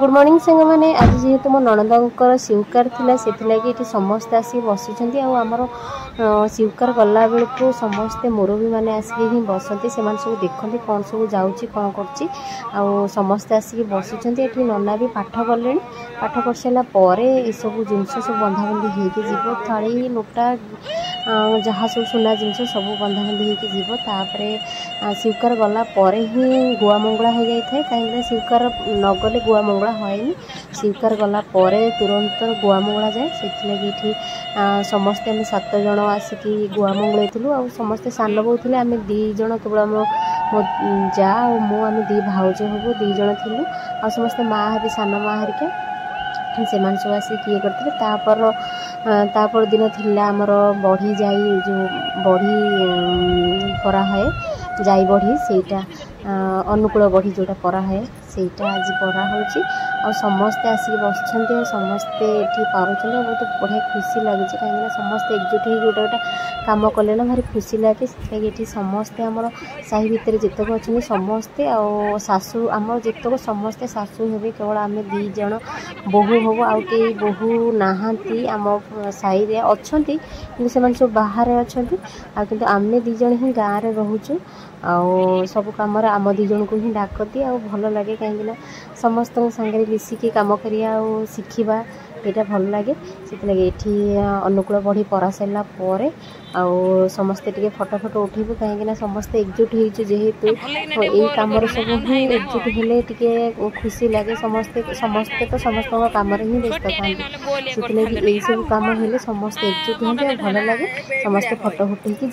good morning सांग मैंने आज जेहेतु मो नणंदर स्वीकार थिला से ये समस्ते आसिक बसुँच आमर स्वीकार गला बेलू समस्ते मुरबी मैंने आसिक ही बसती से सब देखते कौन सब जाऊँगी कौन कर समस्ते आसिक बसुँच ये नना भी पाठ कले पाठ कर सारापर सब जिनस सब बंधाबंधी हो थाली लोटा जहाँ सब सुना जिनस सब बंधाबंधी होपर स्वीकार गला ही गुआ मंगला हो जाए कहीं स्वीकार नगले गुआ मंगला होएनी स्वीकार गला तुरंत गुआ मंगला जाए से समस्ते आम 7 जन आसिक गुआ मंगलू आ समस्ते सान बो थे आम 2 जन केवल आम मो जा और मु आम 2 भाउज हबू 2 जन थिलु आ समस्ते माँ हरी सान माँ हरिका से सब आसिक ये करते तापर दिन थिला आमर बढ़ी जाई जो बढ़ी करा है जाई बढ़ी सेटा अनुकूल बढ़ी जोटा करा है सेटा आज पढ़ा हो समस्ते आसिक बस समस्ते ये पार्छ बहुत बढ़िया खुशी लगे कहीं समस्ते एकजुट हो गोटे गोटे कम कले ना भारी खुशी लगे ये समस्ते आम साही भितर जितक अच्छा समस्ते आसू आम जितक समस्ते सासू हे केवल आम 2 जन बोहू हबू आउ कई बोहू नहांती आम साई रे अच्छी से सब बाहर अच्छा कि आम 2 जन ही गाँव में रोचु सब कम आम 2 जन को ही डाकती आ भल लगे कहीं समस्त सागर मिसिकी कम करिया शिखा यहाँ भल लगे से ये अनुकूल बढ़ी परा सारा समस्ते टे फटो फटो उठेबू कहीं समस्ते एकजुट होजेतु यही कम सब ही एकजुट हेले टे खुशी लगे समस्ते समस्ते तो समस्त कम ही व्यस्त था से सब कम हेले समस्ते एकजुट होते भल लगे समस्ते फटो फटो